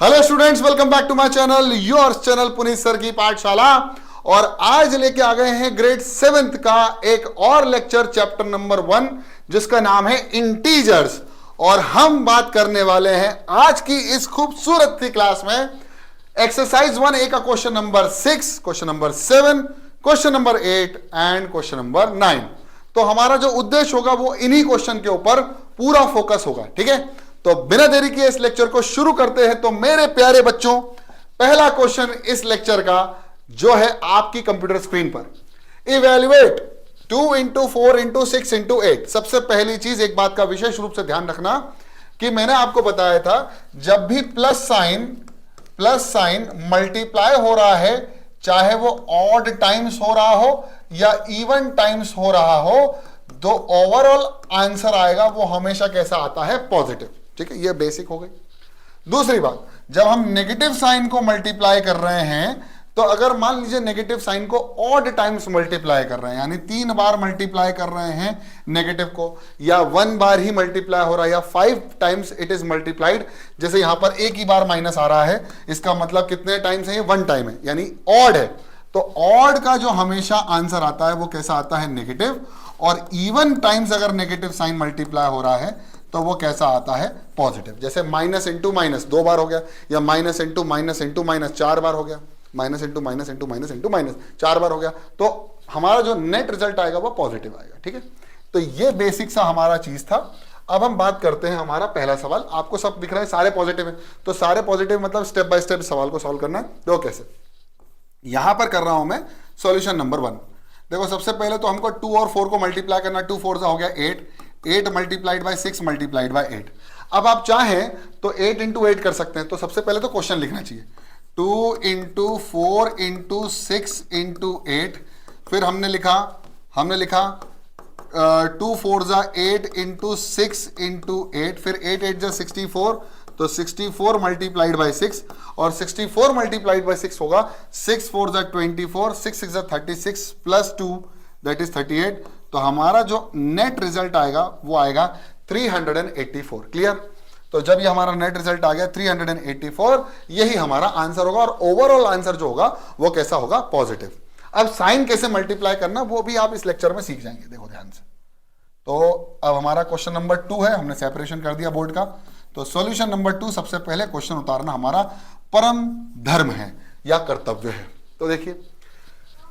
Hello students, welcome back to my channel, your channel Puneet sir की पाठशाला। और आज लेके आ गए हैं ग्रेड 7th का एक और लेक्चर, चैप्टर नंबर 1, जिसका नाम है इंटीजर्स। और हम बात करने वाले हैं आज की इस खूबसूरत सी क्लास में एक्सरसाइज 1A का question number 6, question number 7, question number 8 and question number 9। तो हमारा जो उद्देश्य होगा वो इन्हीं क्वेश्चन के ऊपर पूरा फोकस होगा। ठीक है, तो बिना देरी किए इस लेक्चर को शुरू करते हैं। तो मेरे प्यारे बच्चों, पहला क्वेश्चन इस लेक्चर का जो है आपकी कंप्यूटर स्क्रीन पर, इवेल्युएट 2 into 4 into 6 into 8। सबसे पहली चीज, एक बात का विशेष रूप से ध्यान रखना कि मैंने आपको बताया था जब भी प्लस साइन मल्टीप्लाई हो रहा है, चाहे वो ऑड टाइम्स हो रहा हो या इवन टाइम्स हो रहा हो, तो ओवरऑल आंसर आएगा वो हमेशा कैसा आता है? पॉजिटिव। ठीक है, ये बेसिक हो गई। दूसरी बात, जब हम नेगेटिव साइन को मल्टीप्लाई कर रहे हैं, तो अगर मान लीजिए नेगेटिव साइन को ऑड टाइम्स मल्टीप्लाई कर रहे हैं, यानी 3 बार मल्टीप्लाई कर रहे हैं नेगेटिव को, या 1 बार ही मल्टीप्लाई हो रहा है, या 5 टाइम्स इट इज मल्टीप्लाइड, जैसे यहां पर एक ही बार माइनस आ रहा है, इसका मतलब कितने टाइम्स है? ये 1 टाइम है, यानी ऑड है। तो ऑड का जो हमेशा आंसर आता है वो कैसा आता है? नेगेटिव। और इवन टाइम्स अगर नेगेटिव साइन मल्टीप्लाई हो रहा है तो वो कैसा आता है? पॉजिटिव। जैसे माइनस इंटू माइनस 2 बार हो गया, या minus into minus into minus 4 बार हो गया, minus into minus into minus into minus 4 बार हो गया, तो हमारा जो नेट रिजल्ट आएगा वो पॉजिटिव आएगा। ठीक है, तो ये बेसिक सा हमारा चीज था। अब हम बात करते हैं हमारा पहला सवाल। आपको सब दिख रहा है, सारे पॉजिटिव है, तो सारे पॉजिटिव मतलब स्टेप बाय स्टेप सवाल को सॉल्व करना है। तो कैसे? यहां पर कर रहा हूं मैं सॉल्यूशन नंबर 1। देखो, सबसे पहले तो हमको 2 और 4 को मल्टीप्लाई करना। 2 4 हो गया 8 मल्टीप्लाइड बाय 6 मल्टीप्लाइड बाय 8। अब आप चाहें तो 8 इंटू 8 कर सकते हैं। तो सबसे पहले तो क्वेश्चन लिखना चाहिए, 2 इंटू 4 इंटू 6 इंटू 8। फिर हमने लिखा 2 4 जा 8 इंटू 6 इंटू 8। फिर 8 8 जा 64, तो 64 मल्टीप्लाइड बाय 6, और 64 मल्टीप्लाइड बाय 6 होगा 6 4 जा 24, 6 6 जा 36 प्लस 2 दैट इज 38। तो हमारा जो नेट रिजल्ट आएगा वो आएगा 384। क्लियर? तो जब ये हमारा नेट रिजल्ट आ गया 384, यही हमारा आंसर होगा। और ओवरऑल आंसर जो होगा वो कैसा होगा? पॉजिटिव। अब साइन कैसे मल्टीप्लाई करना वो भी आप इस लेक्चर में सीख जाएंगे। देखो ध्यान से। तो अब हमारा क्वेश्चन नंबर 2 है, हमने सेपरेशन कर दिया बोर्ड का। तो सॉल्यूशन नंबर 2, सबसे पहले क्वेश्चन उतारना हमारा परम धर्म है या कर्तव्य है। तो देखिए,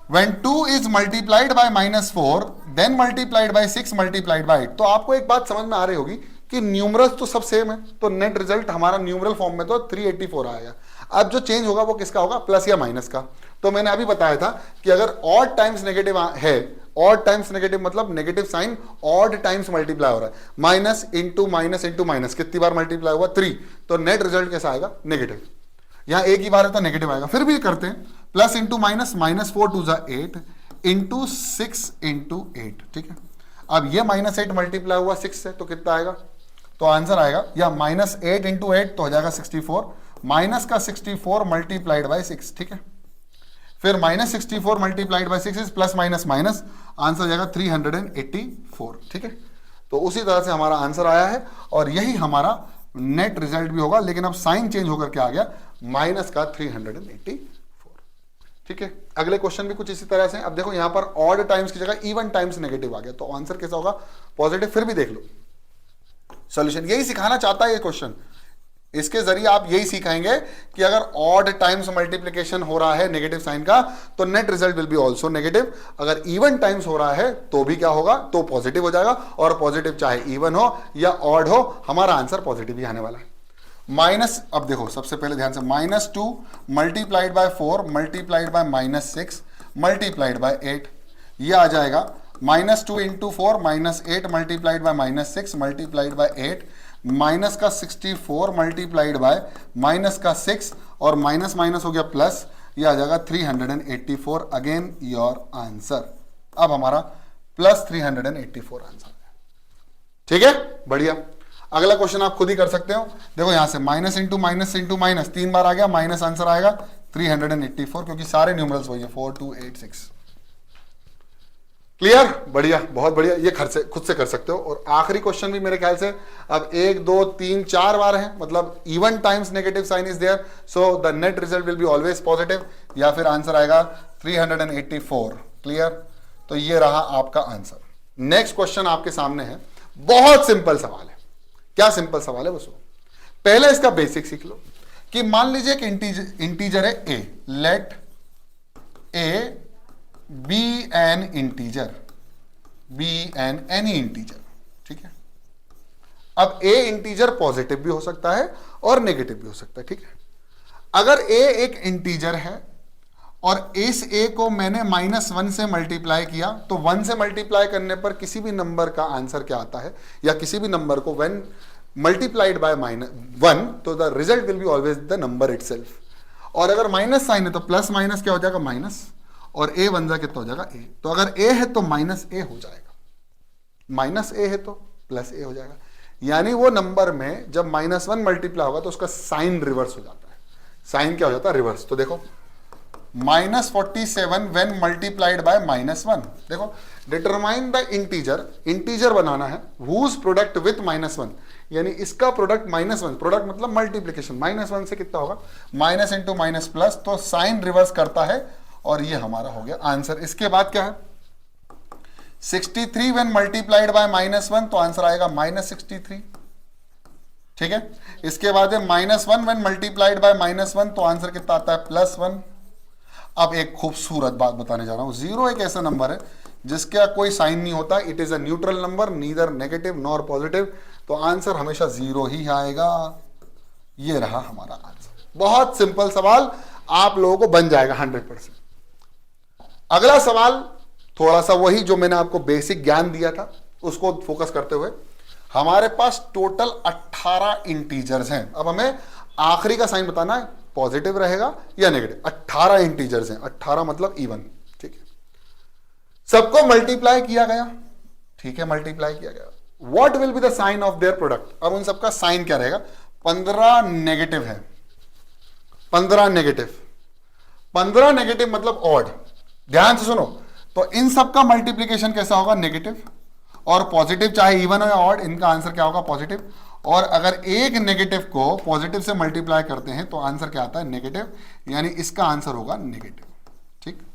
when 2 is multiplied by -4 then multiplied by 6 multiplied by 8। तो आपको एक बात समझ में आ रही होगी कि न्यूमरल्स तो सब सेम है, तो नेट रिजल्ट हमारा न्यूमरल फॉर्म में तो 384 आएगा। अब जो चेंज होगा वो किसका होगा? प्लस या माइनस का। तो मैंने अभी बताया था कि अगर ऑड टाइम्स नेगेटिव है, ऑड टाइम्स नेगेटिव मतलब negative sign odd times multiply हो रहा है, minus into minus into minus, कितनी बार मल्टीप्लाई हुआ? 3। तो नेट रिजल्ट कैसा आएगा? नेगेटिव। यहां एक ही बार है तो नेगेटिव आएगा। फिर भी करते हैं, प्लस इंटू माइनस, -4 2 जा 8 इंटू 6 इंटू 8। ठीक है, अब ये -8 मल्टीप्लाई हुआ 6 से, तो कितना आएगा? तो आंसर आएगा, या -8 इंटू 8 तो हो जाएगा 64, माइनस का 64 मल्टीप्लाइड बाय 6। ठीक है, फिर -64 multiplied by 6 is plus minus minus, answer आ जाएगा 384। ठीक है, तो उसी तरह से हमारा आंसर आया है और यही हमारा नेट रिजल्ट भी होगा। लेकिन अब साइन चेंज होकर के आ गया माइनस का 384। ठीक है, अगले क्वेश्चन भी कुछ इसी तरह से। अब देखो, यहां पर ऑड टाइम्स की जगह इवन टाइम्स नेगेटिव आ गया, तो आंसर कैसा होगा? पॉजिटिव। फिर भी देख लो सॉल्यूशन, यही सिखाना चाहता है ये क्वेश्चन। इसके जरिए आप यही सिखाएंगे कि अगर ऑड टाइम्स मल्टीप्लिकेशन हो रहा है नेगेटिव साइन का, तो net result will be also negative. अगर इवन टाइम्स हो रहा है तो भी क्या होगा? तो पॉजिटिव हो जाएगा। और पॉजिटिव चाहे इवन हो या ऑड हो, हमारा आंसर पॉजिटिव ही आने वाला है। माइनस, अब देखो सबसे पहले ध्यान से, -2 multiplied by 4 multiplied by -6 multiplied by 8, ये आ जाएगा -2 into 4 -8 multiplied by -6 multiplied by 8, minus का 64 मल्टीप्लाइड बाय माइनस का 6, और माइनस माइनस हो गया प्लस, ये आ जाएगा 384। Again your answer. अब हमारा प्लस 384 आंसर है। ठीक है, बढ़िया। अगला क्वेश्चन आप खुद ही कर सकते हो। देखो यहां से minus into minus into minus 3 बार आ गया, माइनस आंसर आएगा 384, क्योंकि सारे न्यूमरल्स वही है, 4 2 8 6। क्लियर, बढ़िया, बहुत बढ़िया, ये खुद से कर सकते हो। और आखिरी क्वेश्चन भी मेरे ख्याल से अब 1 2 3 4 बार है, मतलब even times negative sign is there, so the net result will be always positive, या फिर आंसर आएगा 384। क्लियर, तो ये रहा आपका आंसर। नेक्स्ट क्वेश्चन आपके सामने है, बहुत सिंपल सवाल है। क्या सिंपल सवाल है वो सुनो। पहले इसका बेसिक सीख लो कि मान लीजिए एक इंटीजर है A, let A be an integer, be an any integer, ठीक है। अब ए इंटीजर पॉजिटिव भी हो सकता है और नेगेटिव भी हो सकता है, ठीक है। अगर ए एक इंटीजर है और इस ए को मैंने -1 से मल्टीप्लाई किया, तो 1 से मल्टीप्लाई करने पर किसी भी नंबर का आंसर क्या आता है, या किसी भी नंबर को व्हेन मल्टीप्लाइड बाय -1, तो the result will be always the number itself. और अगर माइनस साइन है तो प्लस माइनस क्या हो जाएगा, माइनस, और ए बन जा कितना हो जाएगा, ए। तो अगर ए है तो माइनस ए हो जाएगा, माइनस ए है तो प्लस ए हो जाएगा। यानी वो नंबर में जब -1 मल्टीप्लाई होगा तो उसका साइन रिवर्स हो जाता है। साइन क्या हो जाता है, रिवर्स। तो देखो -47 व्हेन मल्टीप्लाइड बाय -1, देखो डिटरमाइन द इंटीजर, इंटीजर बनाना है हुज प्रोडक्ट विथ -1, यानी इसका प्रोडक्ट -1, प्रोडक्ट मतलब मल्टीप्लिकेशन, -1 से कितना होगा, माइनस इंटू माइनस प्लस, तो साइन रिवर्स करता है, और ये हमारा हो गया आंसर। इसके बाद क्या है, 63 व्हेन मल्टीप्लाइड बाय -1, तो आंसर आएगा -63, ठीक है। इसके बाद है -1 व्हेन मल्टीप्लाइड बाय -1, तो आंसर कितना आता है, +1। अब एक खूबसूरत बात बताने जा रहा हूं, 0 एक ऐसा नंबर है जिसका कोई साइन नहीं होता, it is a neutral number, neither negative nor positive, तो आंसर हमेशा 0 ही आएगा। ये रहा हमारा आंसर। बहुत सिंपल सवाल, आप लोगों को बन जाएगा 100%। अगला सवाल थोड़ा सा वही जो मैंने आपको बेसिक ज्ञान दिया था उसको फोकस करते हुए, हमारे पास टोटल 18 इंटीजर्स हैं। अब हमें आखिरी का साइन बताना है, पॉजिटिव रहेगा या नेगेटिव। 18 इंटीजर्स हैं, 18 मतलब इवन, ठीक है। सबको मल्टीप्लाई किया गया, ठीक है, मल्टीप्लाई किया गया। What will be the sign of their product, अब उन सबका साइन क्या रहेगा, 15 नेगेटिव है, 15 नेगेटिव, 15 नेगेटिव मतलब ऑड। ध्यान से सुनो, तो इन सब का मल्टीप्लीकेशन कैसा होगा, नेगेटिव, और पॉजिटिव चाहे इवन हो या ऑड, इनका आंसर क्या होगा, पॉजिटिव। और अगर एक नेगेटिव को पॉजिटिव से मल्टीप्लाई करते हैं तो आंसर क्या आता है, नेगेटिव, यानी इसका आंसर होगा नेगेटिव, ठीक।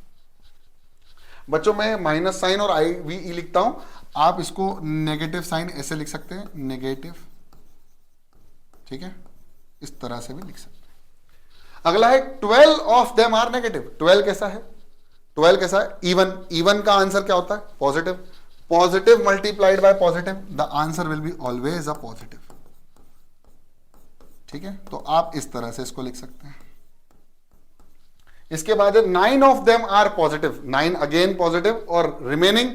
बच्चों मैं माइनस साइन और IVE लिखता हूं, आप इसको नेगेटिव साइन ऐसे लिख सकते हैं, नेगेटिव, ठीक है, इस तरह से भी लिख सकते हैं। अगला है 12 ऑफ देम आर नेगेटिव। 12 कैसा है, 12 कैसा है, इवन। इवन का आंसर क्या होता है, positive. Positive multiplied by positive, the answer will be always a positive, ठीक है। तो आप इस तरह से इसको लिख सकते हैं। इसके बाद 9 of them are positive, 9 again positive और रिमेनिंग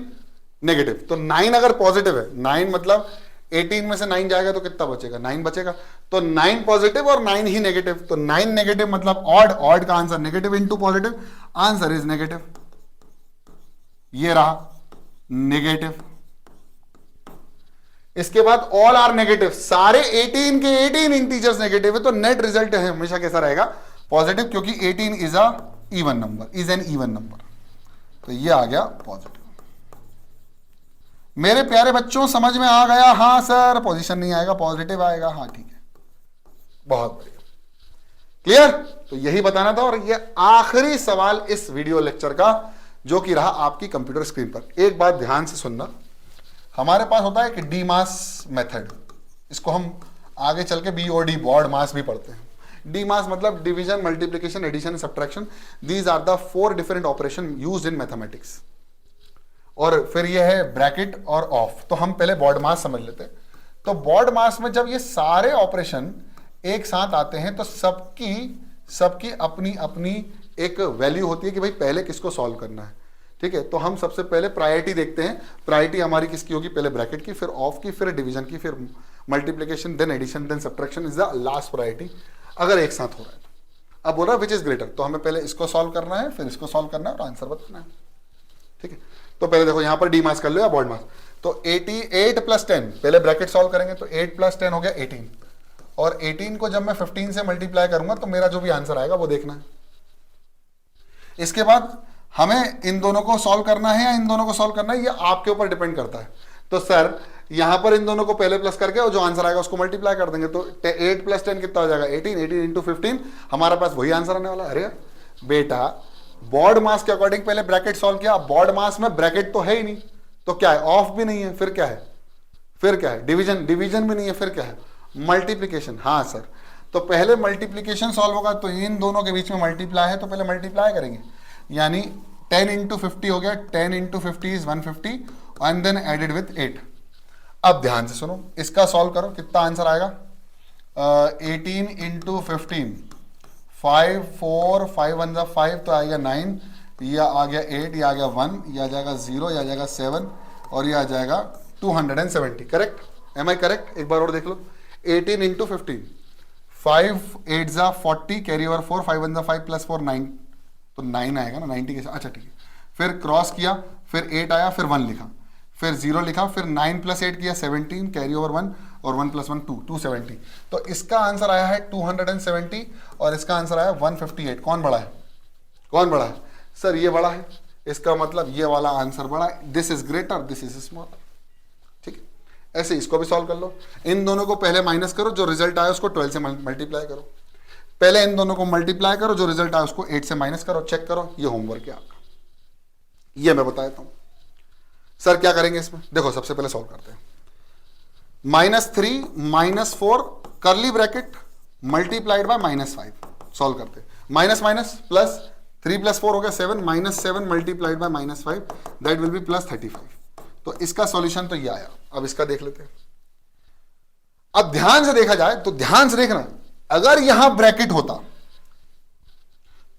नेगेटिव। तो 9 अगर पॉजिटिव है, 9 मतलब 18 में से 9 जाएगा तो कितना बचेगा, 9 बचेगा। तो 9 पॉजिटिव और 9 ही नेगेटिव, तो 9 नेगेटिव मतलब ऑड, ऑड का answer negative into positive, answer is negative. ये रहा नेगेटिव। इसके बाद ऑल आर नेगेटिव, सारे 18 के 18 इंटीजर्स नेगेटिव है, तो नेट रिजल्ट है हमेशा कैसा रहेगा, पॉजिटिव, क्योंकि 18 is a even number, is an even number, तो ये आ गया पॉजिटिव। मेरे प्यारे बच्चों समझ में आ गया, हाँ सर पोजीशन नहीं आएगा, पॉजिटिव आएगा, हाँ ठीक है, बहुत बढ़िया, क्लियर। तो यही बताना था, और ये आखिरी सवाल इस वीडियो लेक्चर का जो कि रहा आपकी कंप्यूटर स्क्रीन पर। एक बात ध्यान से सुनना, हमारे पास होता है कि डीमास मेथड, इसको हम आगे चल के BOD बोर्ड मास भी पढ़ते हैं। डीमास मतलब division, multiplication, addition, subtraction, these are the 4 different operation used in mathematics. और फिर ये है ब्रैकेट और ऑफ। तो हम पहले बॉड मास समझ लेते हैं। तो बॉड मास में जब ये सारे ऑपरेशन एक साथ आते हैं तो सबकी अपनी अपनी एक वैल्यू होती है कि भाई पहले किसको सॉल्व करना है, ठीक है। तो हम सबसे पहले प्रायोरिटी देखते हैं। प्रायोरिटी हमारी किसकी होगी, पहले ब्रैकेट की, फिर ऑफ की, फिर डिवीजन की, फिर multiplication, then addition, then subtraction is the last priority, अगर एक साथ हो रहा है तो। अब बोल रहा विच इज ग्रेटर, तो हमें पहले इसको सॉल्व करना है, फिर इसको सॉल्व करना है और आंसर बताना है, ठीक है। तो पहले देखो यहां पर डी मास कर लो या बॉड मास। तो 88 + 10, पहले ब्रैकेट सॉल्व करेंगे, तो 8 + 10 हो गया 18, और 18 को जब मैं 15 से मल्टीप्लाई करूंगा तो मेरा जो भी आंसर आएगा वो देखना है। इसके बाद हमें इन दोनों को सॉल्व करना है या इन दोनों को सॉल्व करना है, ये आपके ऊपर डिपेंड करता है। तो सर यहां पर इन दोनों को पहले प्लस करके और जो आंसर आएगा उसको मल्टीप्लाई कर देंगे, तो 8 + 10 कितना हो जाएगा 18, 18 इंटू 15, हमारे पास वही आंसर आने वाला है। अरे बेटा बॉड मास के अकॉर्डिंग पहले ब्रैकेट सॉल्व किया, बॉड मास में ब्रैकेट तो है ही नहीं, तो क्या है, ऑफ भी नहीं है, फिर क्या है, फिर क्या है, डिवीजन, डिवीजन भी नहीं है, फिर क्या है, मल्टीप्लीकेशन। हाँ सर, तो पहले मल्टीप्लीकेशन सॉल्व होगा, तो इन दोनों के बीच में मल्टीप्लाई है तो पहले मल्टीप्लाई करेंगे, यानी 10 इंटू 50 हो गया, 10 into 50 is 150 and then added with 8। अब ध्यान से सुनो, इसका सॉल्व करो, कितना आंसर आएगा, 18 इंटू 15, 5 4 5 1 5, तो आएगा 9, ये आ गया 8, ये आ गया 1, ये आ जाएगा 0, ये आ जाएगा 7 और ये आ जाएगा 270। Correct, am I correct? एक बार और देख लो, 18 इंटू 15, 5 8 जा 40, कैरी ओवर 4, 5 1 5 प्लस 4 9, तो 9 आएगा ना, 90 के साथ। अच्छा ठीक है, फिर क्रॉस किया, फिर 8 आया, फिर 1 लिखा, फिर 0 लिखा, फिर 9 + 8 किया 17, कैरी ओवर 1 और 1 + 1 2, 270। तो इसका आंसर आया है 270 और इसका आंसर आया 158। कौन बड़ा है, कौन बड़ा है? सर ये बड़ा है, इसका मतलब ये वाला आंसर बड़ा है, this is greater, this is small. ठीक है, ऐसे इसको भी सॉल्व कर लो। इन दोनों को पहले माइनस करो, जो रिजल्ट आया उसको 12 से मल्टीप्लाई करो, पहले इन दोनों को मल्टीप्लाई करो, जो रिजल्ट आया उसको 8 से माइनस करो, चेक करो। ये होमवर्क है आपका, ये मैं बता देता हूं। सर क्या करेंगे इसमें, देखो सबसे पहले सॉल्व करते हैं। -3 - 4 करली ब्रैकेट मल्टीप्लाइड बाय -5, सॉल्व करते हैं। माइनस माइनस प्लस, 3 + 4 हो गया 7, -7 multiplied by -5, that will be +35। तो इसका सॉल्यूशन तो ये आया। अब इसका देख लेते हैं। अब ध्यान से देखा जाए तो, ध्यान से देखना, अगर यहां ब्रैकेट होता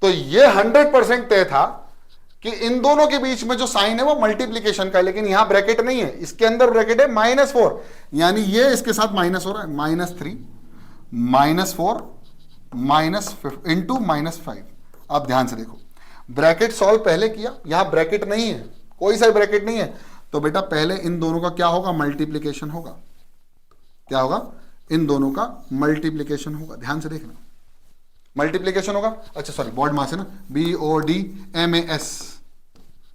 तो ये 100% तय था कि इन दोनों के बीच में जो साइन है वो मल्टीप्लीकेशन का है, लेकिन यहां ब्रैकेट नहीं है, इसके अंदर ब्रैकेट है -4, यानी ये इसके साथ माइनस हो रहा है, -3 -4 इंटू -5। अब ध्यान से देखो, ब्रैकेट सॉल्व पहले किया, यहां ब्रैकेट नहीं है, कोई सा ब्रैकेट नहीं है, तो बेटा पहले इन दोनों का क्या होगा, मल्टीप्लीकेशन होगा। क्या होगा, इन दोनों का मल्टीप्लीकेशन होगा। ध्यान से देखना, मल्टीप्लीकेशन होगा। अच्छा सॉरी, बॉड मास है ना,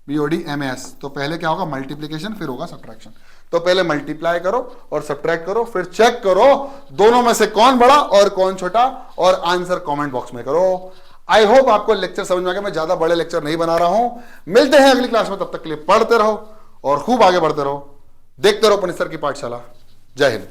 BOD MAS, तो पहले क्या होगा, मल्टीप्लीकेशन, फिर होगा सब्ट्रैक्शन। तो पहले मल्टीप्लाई करो और सब्ट्रैक्ट करो, फिर चेक करो दोनों में से कौन बड़ा और कौन छोटा, और आंसर कमेंट बॉक्स में करो। आई होप आपको लेक्चर समझ में आ गया। मैं ज्यादा बड़े लेक्चर नहीं बना रहा हूं। मिलते हैं अगली क्लास में, तब तक के लिए पढ़ते रहो और खूब आगे बढ़ते रहो, देखते रहो अपनी सर की पाठशाला। जय हिंद।